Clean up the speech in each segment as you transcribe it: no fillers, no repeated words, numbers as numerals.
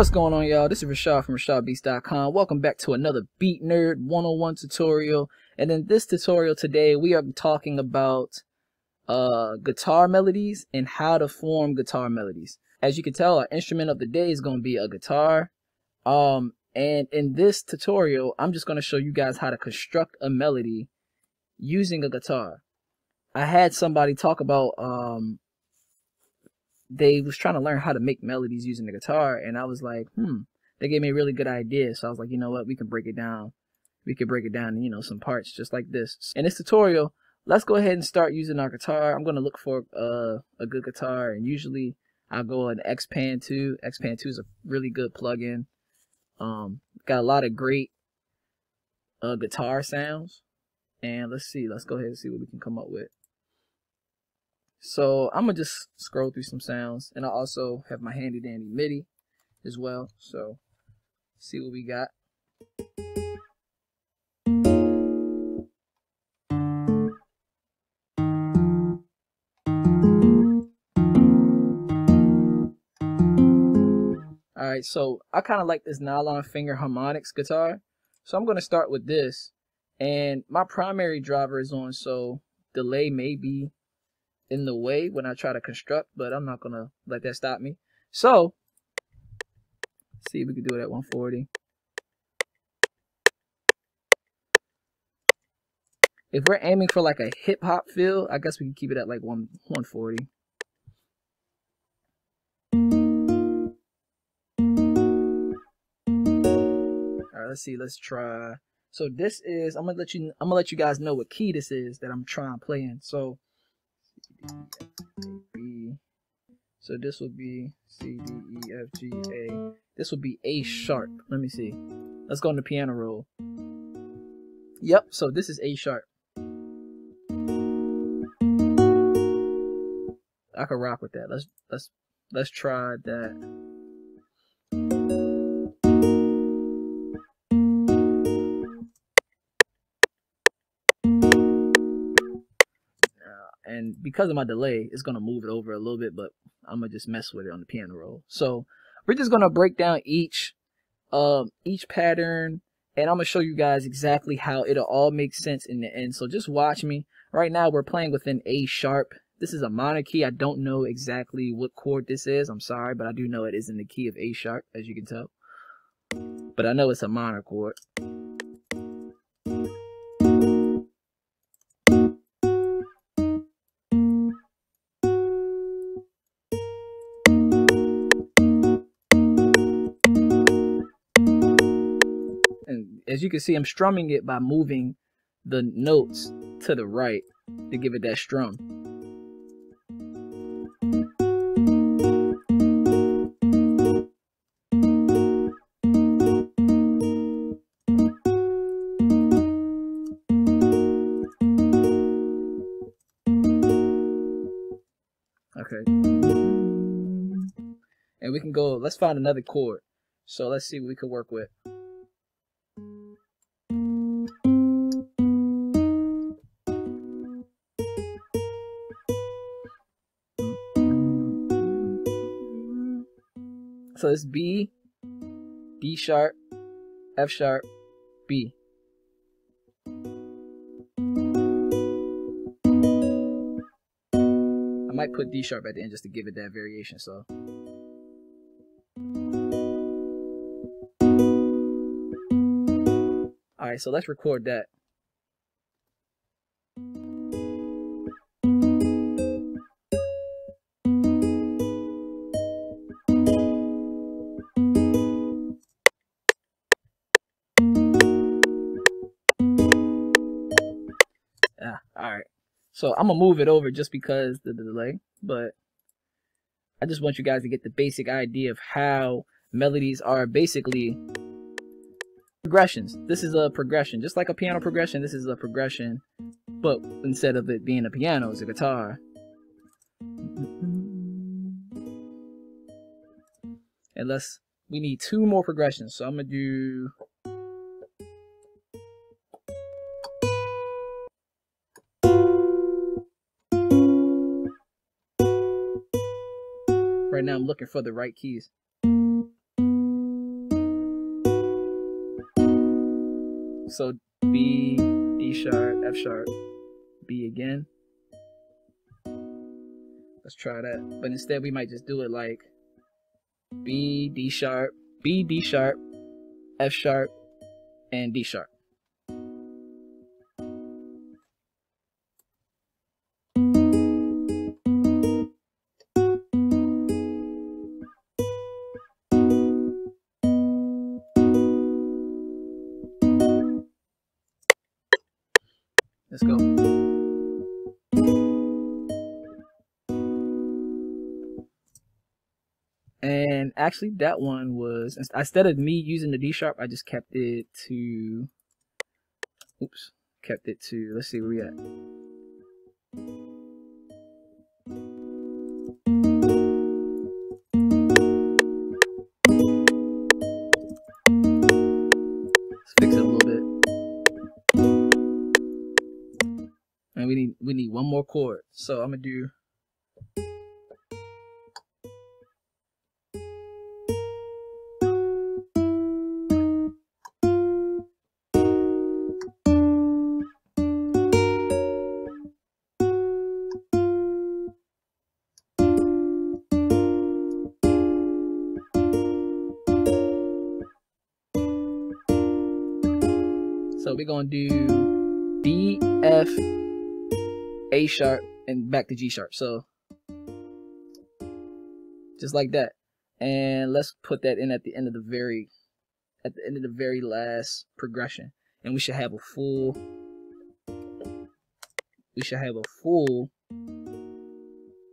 What's going on, y'all? This is Rashad from RashadBeats.com. Welcome back to another BeatNerd101 tutorial. And in this tutorial today, we are talking about guitar melodies and how to form guitar melodies. As you can tell, our instrument of the day is going to be a guitar. And in this tutorial, I'm just going to show you guys how to construct a melody using a guitar. I had somebody talk about they was trying to learn how to make melodies using the guitar, and I was like, they gave me a really good idea. So I was like, you know what, we can break it down. We can break it down in, some parts just like this. In this tutorial, let's go ahead and start using our guitar. I'm going to look for a good guitar, and usually I'll go on Xpan 2. Xpan 2 is a really good plugin. Got a lot of great guitar sounds. And let's go ahead and see what we can come up with. So I'm gonna just scroll through some sounds, and I also have my handy dandy MIDI as well. So see what we got. Alright, so I kind of like this nylon finger harmonics guitar. So I'm gonna start with this, and my primary driver is on, so delay may be in the way when I try to construct, but I'm not gonna let that stop me. So see if we can do it at 140. If we're aiming for like a hip hop feel, I guess we can keep it at like 140. All right, let's see. Let's try. So this is, I'm gonna let you guys know what key this is that I'm trying to play in. So B. So this would be C, D, E, F, G, A. This would be A sharp. Let me see. Let's go in the piano roll. Yep. So this is A sharp. I could rock with that. Let's try that. And because of my delay, it's going to move it over a little bit, but I'm going to just mess with it on the piano roll. So we're just going to break down each pattern, and I'm going to show you guys exactly how it'll all make sense in the end. So just watch me. Right now we're playing within A sharp. This is a minor key. I don't know exactly what chord this is. I'm sorry, but I do know it is in the key of A sharp, as you can tell. But I know it's a minor chord. As you can see, I'm strumming it by moving the notes to the right to give it that strum. Okay. And we can go, let's find another chord. So let's see what we can work with. So it's B, D sharp, F sharp, B. I might put D sharp at the end just to give it that variation. So alright, so let's record that. Alright, so I'm gonna move it over just because of the delay, but I just want you guys to get the basic idea of how melodies are basically progressions. This is a progression, just like a piano progression. This is a progression, but instead of it being a piano, it's a guitar. And we need 2 more progressions, so I'm gonna do right now. I'm looking for the right keys. So B, D sharp, F sharp, B again. Let's try that. But instead we might just do it like B, D sharp, B, D sharp, F sharp, and D sharp. Let's go. And actually that one was, instead of me using the D sharp, I just kept it to, let's see where we at. Let's fix it a little bit. And we need one more chord. So I'm gonna do so we're gonna do D, F, A sharp, and back to G sharp. So just like that. And let's put that in at the end of the very last progression. And we should have a full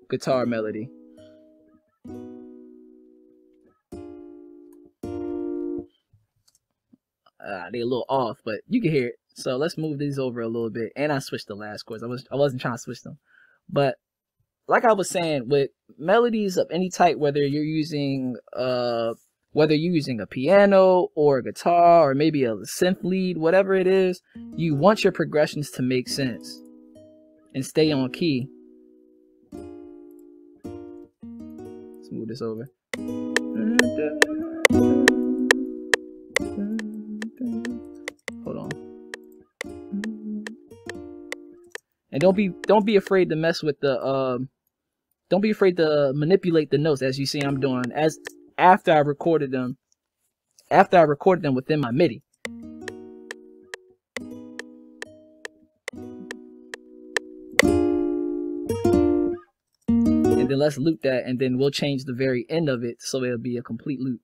guitar melody. They're a little off, but you can hear it. So let's move these over a little bit. And I switched the last chords. I wasn't trying to switch them. But like I was saying, with melodies of any type, whether you're using a piano or a guitar or maybe a synth lead, whatever it is, you want your progressions to make sense and stay on key. Let's move this over. Hold on. And don't be afraid to mess with the don't be afraid to manipulate the notes, as you see I'm doing, after I recorded them within my MIDI. And then let's loop that, and then we'll change the very end of it so it'll be a complete loop.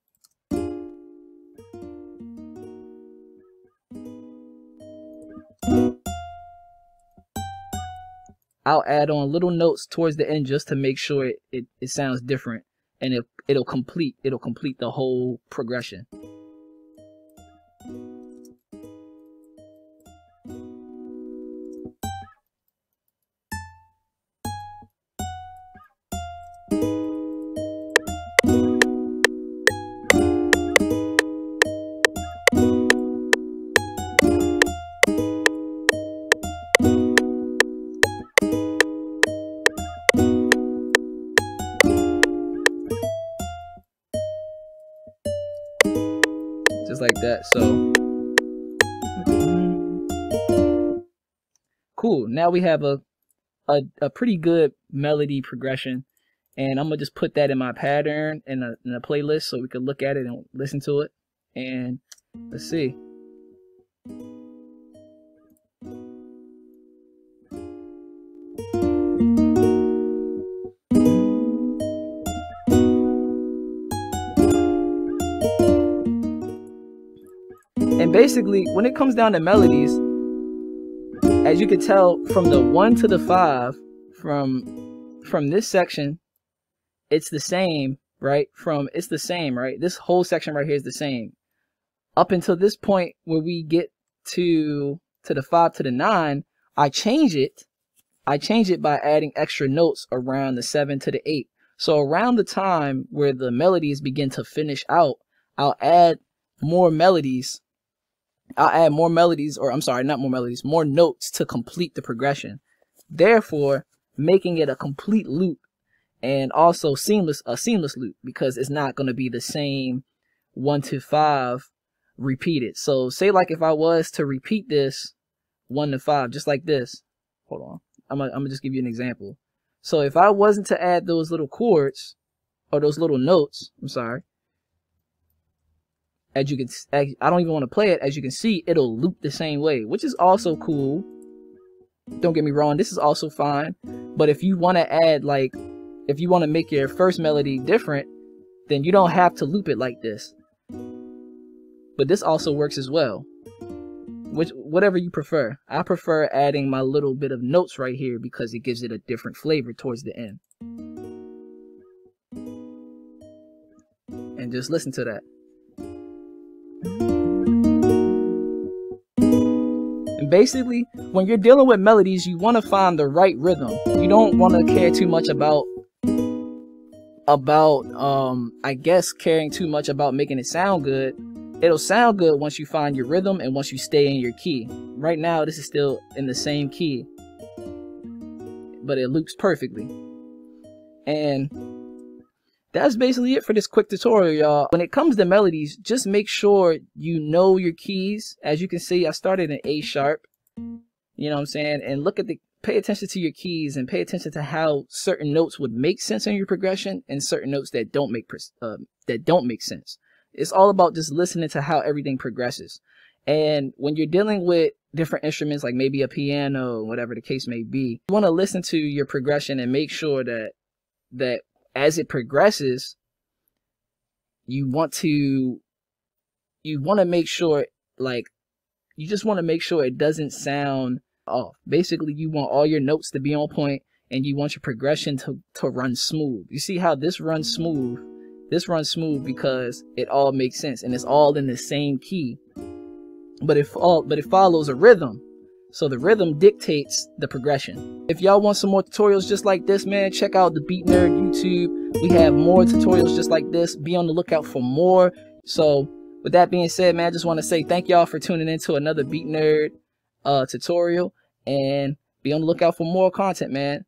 I'll add on little notes towards the end just to make sure it sounds different, and it'll complete the whole progression. Just like that. So cool. Now we have a pretty good melody progression, and I'm gonna just put that in my pattern in a playlist so we can look at it and listen to it. And let's see. And basically, when it comes down to melodies, as you can tell from the 1 to the 5, from this section, it's the same, right? It's the same, right? This whole section right here is the same. Up until this point where we get to the 5 to the 9, I change it by adding extra notes around the 7 to the 8. So around the time where the melodies begin to finish out, I'll add more melodies. More notes to complete the progression, therefore making it a complete loop, and also a seamless loop, because it's not going to be the same 1 to 5 repeated. So say like if I was to repeat this 1 to 5, just like this. Hold on. I'm gonna just give you an example. So if I wasn't to add those little chords or those little notes, I'm sorry. As you can, I don't even want to play it. As you can see, it'll loop the same way, which is also cool. Don't get me wrong, this is also fine. But if you want to add, like, if you want to make your first melody different, then you don't have to loop it like this. But this also works as well. Whatever you prefer. I prefer adding my little bit of notes right here because it gives it a different flavor towards the end. And just listen to that. And basically, when you're dealing with melodies, you want to find the right rhythm. You don't want to care too much about I guess caring too much about making it sound good. It'll sound good once you find your rhythm and once you stay in your key. Right now, this is still in the same key, but it loops perfectly. And that's basically it for this quick tutorial, y'all. When it comes to melodies, just make sure you know your keys. As you can see, I started in A sharp. You know what I'm saying? And pay attention to your keys and pay attention to how certain notes would make sense in your progression and certain notes that don't make sense. It's all about just listening to how everything progresses. And when you're dealing with different instruments, like maybe a piano, whatever the case may be, you want to listen to your progression and make sure that as it progresses, you want to make sure, like, you just want to make sure it doesn't sound off. Basically, you want all your notes to be on point and you want your progression to run smooth. You see how this runs smooth? This runs smooth because it all makes sense and it's all in the same key. But it follows a rhythm. So the rhythm dictates the progression. If y'all want some more tutorials just like this, man, check out the BeatNerd YouTube. We have more tutorials just like this. Be on the lookout for more. So with that being said, man, I just want to say thank y'all for tuning in to another BeatNerd tutorial, and be on the lookout for more content, man.